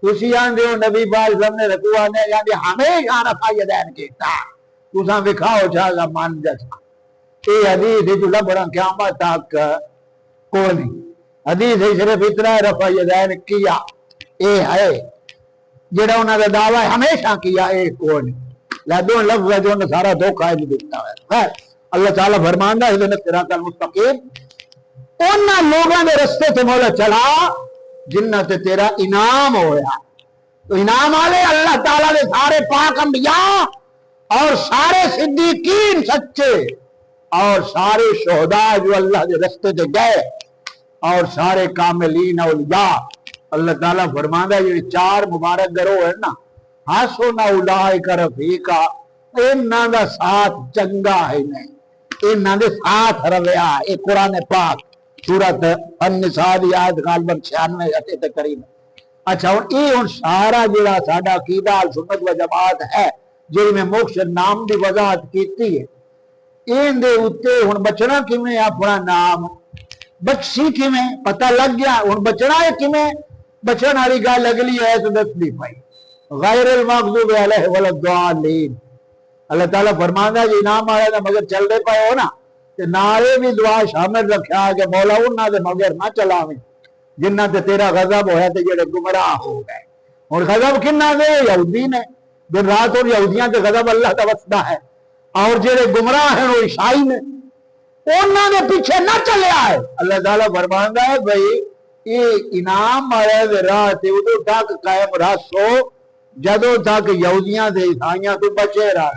تسی آندے ہو نبی پاک صلی اللہ علیہ وسلم نے رکوع نے یعنی ہمیشہ رفع یدین کیتا، تساں دکھاؤ چاہا مان جسا. یہ حدیث جو لبڑا قیامت تک کوئی نہیں. حدیث صرف اتنا رفع یدین کیا یہ ہے جڑا انہوں نے دعویٰ ہمیشہ کیا، یہ کوئی نہیں. لدوں لفظ جو انہیں سارا دھوکہ ہے دیتا ہے. خیر اللہ تعالیٰ فرماندا ہے اہدنا الصراط المستقیم، انہاں لوگاں دے رستے تے مولا چلا جنہ تے تیرا انعام ہویا. تو انعام والے اللہ تعالیٰ دے سارے پاک انبیاء اور سارے صدیقین سچے اور سارے شہداء جو اللہ دے رستے تے گئے اور سارے کاملین اولیاء. اللہ تعالیٰ فرماندا ہے یہ چار مبارک گروہ ہے نا، حسن اولئک رفیقا، انہاں دا ساتھ چنگا ہے نہیں، انہاں دے ساتھ رویا. یہ قرآن پاک سورۃ النساء دی آیت غالباً 96 تے قریب. اچھا ہن یہ ہن سارا جڑا ساڈا عقیدہ اہل سنت و جماعت ہے جڑی میں مختصر نام دی وضاحت کیتی ہے، این دے اوتے ہن بچنا کیویں اپنا نام بچسی کیویں پتہ لگ گیا. ہن بچنا ہے کیویں، بچن والی گل اگلی ہے تو دس دی پئی غیر المغضوب علیہ ولا الضالین. اللہ تعالیٰ فرماندا ہے جی انعام والے دا مگر چل دے پائے ہو نا تے نعرے بھی دعا شامل رکھا کہ مولا انہاں دے مگر نہ چلاویں جنہ تے تیرا غضب ہویا تے جڑے گمراہ ہو گئے. اور غضب کنہ دے یہودی نے، دن رات اور یہودیاں تے غضب اللہ دا وسدا ہے، اور جڑے گمراہ ہیں وہ عیسائی نے، انہاں دے پیچھے نہ چلیا ہے. اللہ تعالیٰ فرماندا ہے بھئی یہ انعام والے دے راہ تے ادو تک قائم رہو جدوں تک یہودیاں تے عیسائیاں تو بچے رہ.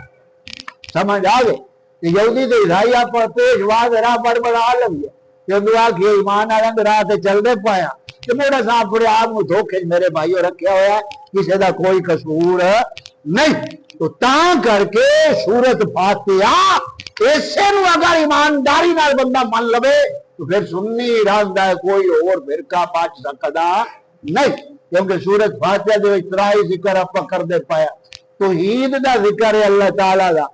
سمجھ آ گئے؟ یہودی تے عیسائی آپ پیشوا دے راہ بڑ بڑا عالم ہے جدوں آ کے ایمان والے دے راہ تے چل دے پایا تے میرا سا اپنے آپ نو دھوکے میرے بھائیو رکھیا ہوا ہے، کسی دا کوئی قصور نہیں. تو تاں کر کے سورۃ فاتحہ اسے نو اگر ایمانداری نال بندہ من لوے تو پھر سنی رہندا ہے، کوئی اور فرقہ بچ سکدا نہیں. کیونکہ سورۃ فاتحہ جو اترائی ذکر آپ کر دے پایا، توحید دا ذکر ہے اللہ تعالیٰ دا،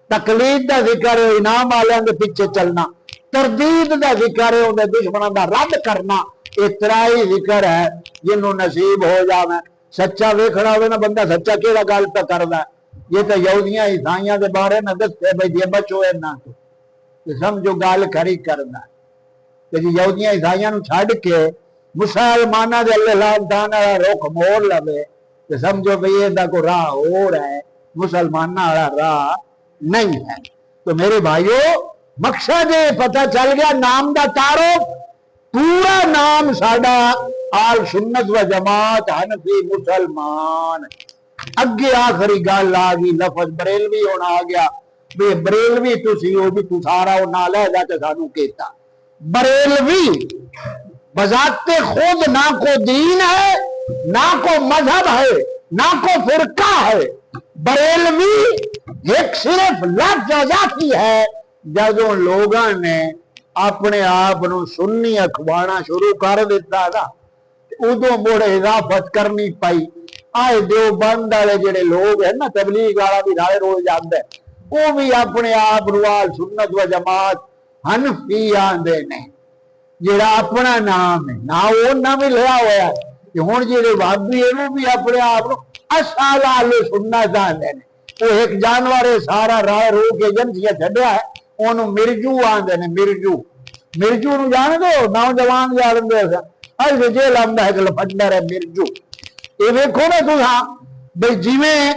تقلید دا ذکر ہے انعام والوں دے پیچھے چلنا، تردید دا ذکر ہے انہیں دشمنوں دا رد کرنا. اترائی ذکر ہے جنہوں نصیب ہو جاویں. سچا ویکھنا ہوئے نا بندہ سچا کیڑا گل پہ کردا ہے. یہ تو یہودیاں عیسائیاں دے بارے نہ دستے بھئی یہ بچو نہ تو سمجھو گل کھری کرنا ہے کہ جی یہودیاں عیسائیاں نو چھڈ کے مسلماناں دے اللہ تعالیٰ رخ موڑ لوے تو سمجھو بھئی یہ دا کو راہ ہو رہا ہے، مسلماناں والا راہ نہیں ہے. تو میرے بھائیو مقصد پتہ چل گیا نام دا تعارف. پورا نام ساڈا آل سنت و جماعت حنفی مسلمان. اگے آخری گل آ گئی لفظ بریلوی ہونا آ گیا. بے بریلوی تسی ہو بھی تو سارا وہ نال ہے جاتے سانو کہتا بریلوی بذات خود نہ کو دین ہے، نہ کو مذہب ہے، نہ کو فرقہ ہے. بریلوی ایک صرف لفظ اضافی ہے. جدوں لوگاں نے اپنے آپ نو سنی اخوانا شروع کر دیتا تھا ادو مڑ اضافت کرنی پئی. آئے دیوبند والے جڑے لوگ ہیں نا تبلیغ والا بھی رائے روز جاندے وہ بھی اپنے آپ نوال سنت و جماعت حنفی آندے نے. جڑا اپنا نام ہے نہ وہ نہ بھی لیا ہوا ہے کہ ہن جڑے بھابی ہیں وہ بھی اپنے آپ اصل اہل سنت آندے نے. وہ ایک جانور ہے سارا رائے رو کے ایجنسیاں چھڈیا ہے انہوں مرجو آندے نے. مرجو نو جان دو نوجوان جان دے اج جیل آندا ہے کہ لفنڈر ہے مرجو. یہ ویکھو نا تساں بھئی جویں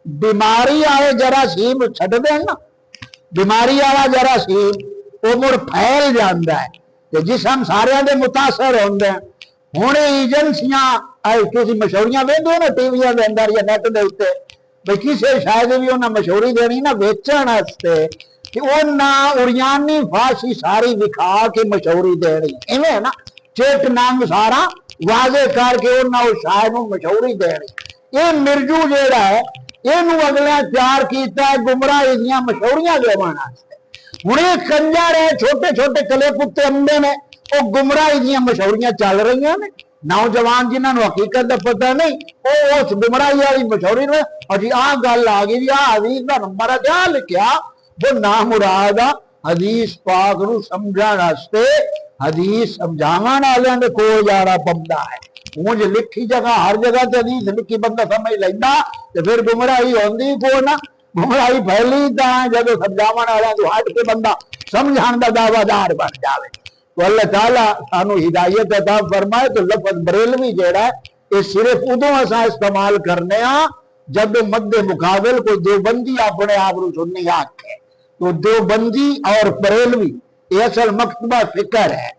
بیماری آئے جراثیم چھڈ دے نا، بیماری والا جراثیم وہ مڑ پھیل جاندا ہے تے جسم سارے دے متاثر ہوندے ہیں. ہن ایجنسیاں کسی مشہوریاں ویندے نا ٹی ویاں دے اندر یا نیٹ دے اوتے بھئی کسے شاید بھی انہاں مشہوری دینی نا ویچن واسطے کہ انہاں اریانی فاشی ساری دکھا کے مشہوری دینی ایویں نا چٹ ننگ سارا واضح کر کے انہاں اس شاید مشہوری دینی یہ مرجو جیڑا ہے یہ اگلے تیار کیتا ہے گمراہ دیاں مشہوریاں دیوانا ہوں یہ کنجر ہے چھوٹے چھوٹے کلے کتے اندے نے وہ گمراہی دیاں مشہوریاں چل رہی ہیں نوجوان جنہوں نے حقیقت کا پتہ نہیں وہ اس گمراہی والی مشہوری میں اور جی آ گل آ گئی جی آ حدیث کا نمبر ہے کیا لکھیا وہ نامراد حدیث پاک نو سمجھان واسطے حدیث سمجھاون والے دے کول جانا پوندا ہے ہوں جی لکھی جگہ ہر جگہ تے حدیث لکھی بندہ سمجھ لیندا تے پھر گمراہی ہوندی کو نا گمراہی پھیلی تا جدوں سمجھاون والے تو ہٹ کے بندہ سمجھان دا دعوی دار بن جاوے تو اللہ تعالیٰ سانو ہدایت عطا فرمائے تو لفظ بریلوی جیڑا ہے یہ صرف ادو اساں استعمال کرنے ہاں جب مد مقابل کوئی دیوبندی اپنے آپ کو سننی آکھے تو دیوبندی اور بریلوی یہ اصل مکتبہ فکر ہے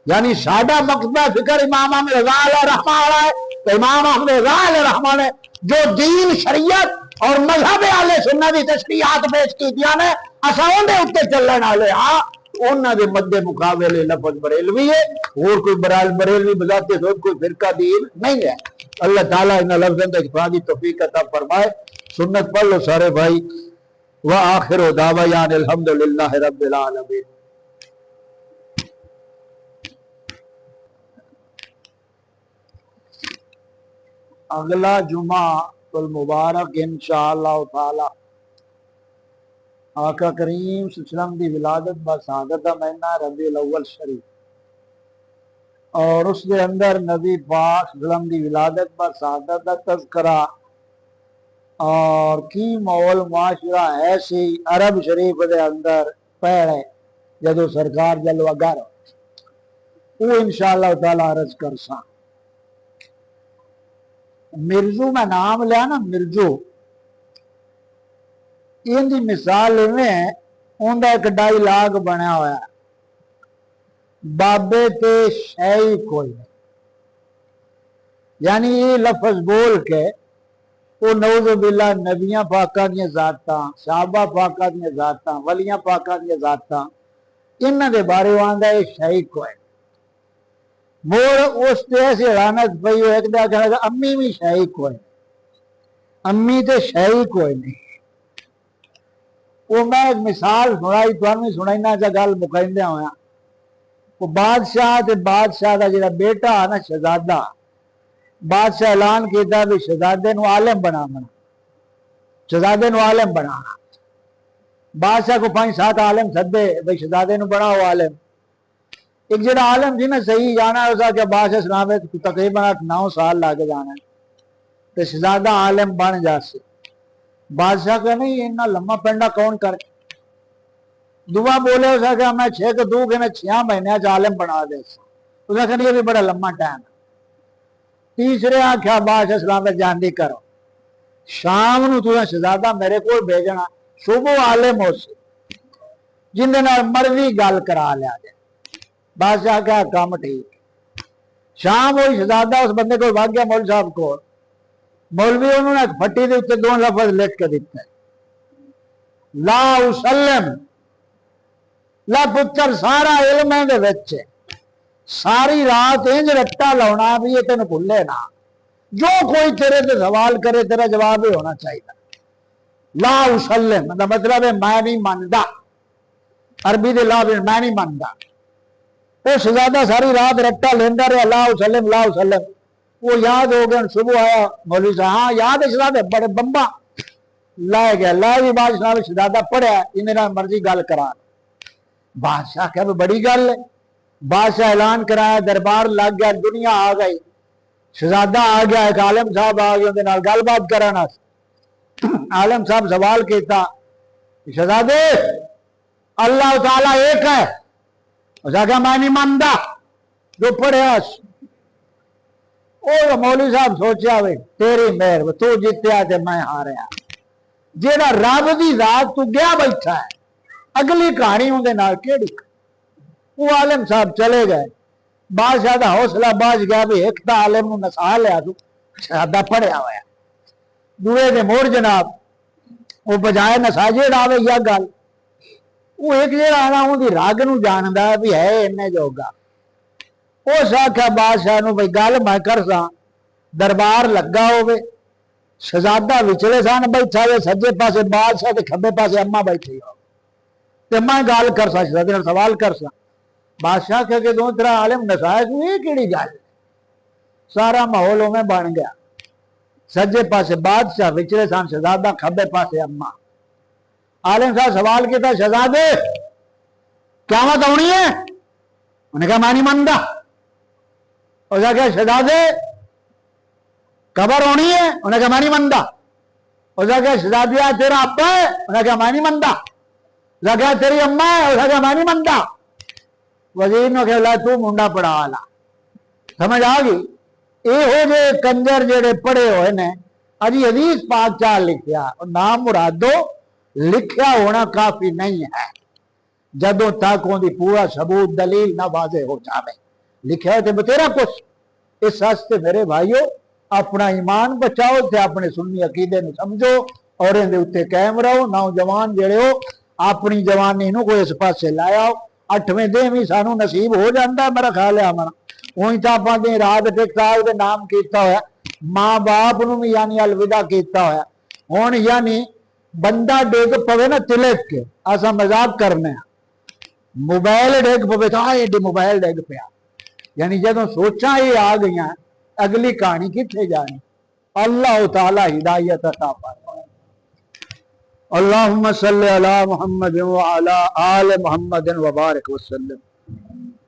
یعنی سادہ مکتبہ فکر امام احمد رضا علیہ رحمہ ہے تو امام احمد رضا علیہ رحمہ نے جو دین شریعت اور مذہب اہل سنت کی تشریحات پیش کی دیا نے اساں اون دے اوتے چلن والے ہاں انہاں دے مد مقابلے لفظ بریلوی ہے اور کوئی بریلوی بذات خود کوئی فرقہ دین نہیں ہے اللہ تعالیٰ ان لفظوں تک افادی توفیق عطا فرمائے سنت پڑھ لو سارے بھائی وآخر دعوانا الحمدللہ رب العالمین اگلا جمعہ المبارک انشاءاللہ تعالی آقا کریم صلی اللہ علیہ وسلم دی ولادت بسعادت مہینہ ربیع الاول شریف اور اس کے اندر نبی پاک صلی اللہ علیہ وسلم دی ولادت بسعادت دا تذکرہ اور کی مول معاشرہ ایسی عرب شریف دے اندر پہلے جدو سرکار جلوہ گر وہ انشاءاللہ تعالی عرض کرساں مرزو میں نام لیا نا مرزو ان دی مثال میں ان دا ایک ڈائیلاگ بنیا ہوا ہے بابے تے شئی کوئی نہیں یعنی یہ لفظ بول کے وہ نعوذ باللہ نبیاں پاکاں دیاں ذاتاں صحابہ پاکاں دیاں ذاتاں ولیاں پاکاں دیاں ذاتاں انہاں دے بارے واندا ہے شئی کوئی مور اس تے ایسی رانت پئی ایک دا کہنا امی بھی شئی کوئی امی تے شئی کوئی نہیں وہ میں ایک مثال سنائی تو ہمیں سنائینا جا گل مقیندے ہویا وہ بادشاہ تے بادشاہ دا جڑا بیٹا ہے نا شہزادہ بادشاہ اعلان کیتا بھی شہزادے نو عالم بنانا شہزادے نو عالم بنانا بادشاہ کو 5-7 عالم سدے بھئی شہزادے نو بناؤ عالم ایک جڑا عالم جی نا صحیح جانا ہے اسا کہ بادشاہ سلام ہے تقریباً 9 سال لاگے جانا ہے تو شہزادہ عالم بن جاسے بادشاہ کا نہیں اتنا لمبا پنڈا کون کر دعا بولے اسا کہ میں 6 کے 2 کے 6 مہینے عالم بنا دے اسا کہ یہ بھی بڑا لمبا ٹائم تیسرے آکھیا بادشاہ سلام ہے جاندی کرو شام نو تو شہزادہ میرے کو بھیجنا صبح عالم ہو سے جن دے نال مرضی گل کرا لیا جائے بادشاہ کہا کام ٹھیک شام ہوئی شہزادہ اس بندے کو بھاگ گیا مول صاحب کو مولوی انہوں نے پھٹی دے اتنے 2 لفظ لکھ کے دیتا ہے لا اسلم لا پتر سارا علم ہے دے وچے ساری رات انج رٹا لاؤنا بھی یہ تین بھولے نا جو کوئی تیرے تے سوال کرے تیرا جواب ہی ہونا چاہیے لا اسلم مطلب ہے میں نہیں ماندا عربی دے لا میں نہیں ماندا وہ شہزادہ ساری رات رٹا لیندہ رہے لا اسلم وہ یاد ہو گیا صبح آیا مولوی صاحب ہاں یاد ہے شہزادہ بڑے بمبا لائے گیا لائے بھی بادشاہ شہزادہ پڑھیا انہیں مرضی گل کرا بادشاہ کہ بڑی گل ہے بادشاہ اعلان کرایا دربار لگ گیا دنیا آ گئی شہزادہ آ گیا ایک عالم صاحب آ گیا انہیں گل بات کرانا عالم صاحب سوال کیتا شہزادے اللہ تعالیٰ ایک ہے اسا کہ میں نہیں ماندا جو پڑھیا او مولوی صاحب سوچیا وے تیری مہر تو جیتیا تے میں ہاریا جیڑا رب دی ذات تو گیا بیٹھا ہے اگلی کہانی اون دے نال کیڑی وہ عالم صاحب چلے گئے بادشاہ دا حوصلہ باز گیا بھی ایک تا عالم نو نسا لیا تو شہادہ پڑھیا ہویا دوے دے مور جناب وہ بجائے نساجے ڈاوے یا گل وہ ایک جڑا آنا ان دی رگ نو جاندا بھی ہے اننے جوگا اس آکھیا بادشاہ نو بھئی گل میں کرساں دربار لگا ہوئے شہزادہ وچلے سن بیٹھا ہوئے سجے پاسے بادشاہ تے کھبے پاسے اما بیٹھی ہو تے میں گل کرساں شہزادے نال سوال کرساں بادشاہ کہہ کے دو تیرا عالم نسائے کو یہ کیڑی گل سارا ماحول میں بن گیا سجے پاسے بادشاہ وچلے سن شہزادہ کھبے پاسے اما عالم صاحب سوال کیتا شہزادے قیامت ہونی ہے انہیں کہا میں نہیں منتا اس نے کہا شہزادے قبر ہونی ہے انہیں کہا میں نہیں منتا اس نے کہا شہزادیہ تیرا ابا ہے انہیں کہا میں نہیں منتا اس نے کہا تیری اما ہے اس نے کہا میں نہیں منتا وزیر نے کہا تو منڈا پڑھا لا سمجھ آ گئی یہ ہو جے کنجر جڑے پڑھے ہوئے نے اجی حدیث پاک چاہ لکھیا نام مرادو لکھیا ہونا کافی نہیں ہے جدوں تک ان دی پورا ثبوت دلیل نہ واضح ہو جاوے لکھیا ہوئے تھے بتیرا کچھ اس واسطے میرے بھائیو اپنا ایمان بچاؤ تے اپنے سنی عقیدے نو سمجھو اور ان دے اوتے قائم رہو نوجوان جڑے ہو اپنی جوانی نو کوئی اس پاسے لایا ہو 8ویں 10ویں سانو نصیب ہو جاندا ہے میرا خیال ہے امنا وہی تا اپاں دے رات ٹک صاحب دے نام کیتا ہویا ماں باپ نو بھی یعنی الوداع کیتا ہویا ہن یعنی بندہ ڈگ پوے نا تلک کے اسا مذاق کرنے موبائل ڈگ پوے تو ایڈی موبائل ڈگ پیا یعنی جدوں سوچاں یہ آ گئیاں اگلی کہانی کتنے جانی اللہ تعالی ہدایت عطا فرمائے اللہم صلی علی محمد وعلی آل محمد وبارک وسلم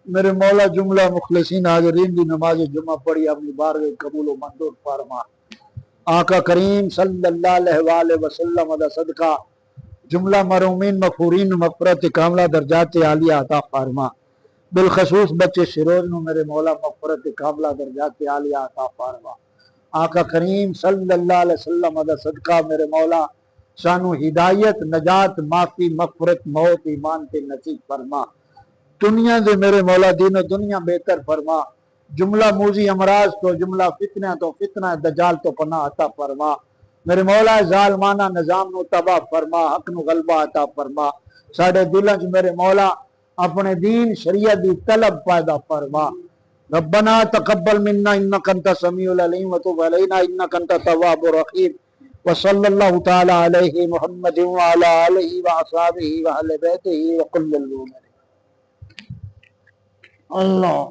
میرے مولا جملہ مخلصین حاضرین دی نماز جمعہ پڑھی اپنی بارگاہ قبول و منظور فرما آقا کریم صلی اللہ علیہ وآلہ وسلم دا صدقہ جملہ مرحومین مغفورین مغفرت کاملہ درجات عالیہ عطا فرما بالخصوص بچے شروز نو میرے مولا مغفرت کاملہ درجات عالیہ عطا فرما آقا کریم صلی اللہ علیہ وسلم دا صدقہ میرے مولا سانو ہدایت نجات معافی مغفرت موت ایمان کے نصیب فرما دنیا دے میرے مولا دین و دنیا بہتر فرما جملہ موذی امراض تو جملہ فتنہ دجال تو پناہ عطا فرما میرے مولا ظالمانہ نظام نو تباہ فرما حق نو غلبہ عطا فرما ساڑے دلوں چ میرے مولا اپنے دین شریعت دی طلب پیدا فرما ربنا تقبل منا انک انت السمیع العلیم وتب علینا انک انت التواب الرحیم وصلی اللہ تعالی علیہ محمد وعلی آلہ وصحبہ واہل بیتہ وکل المؤمنین اللہ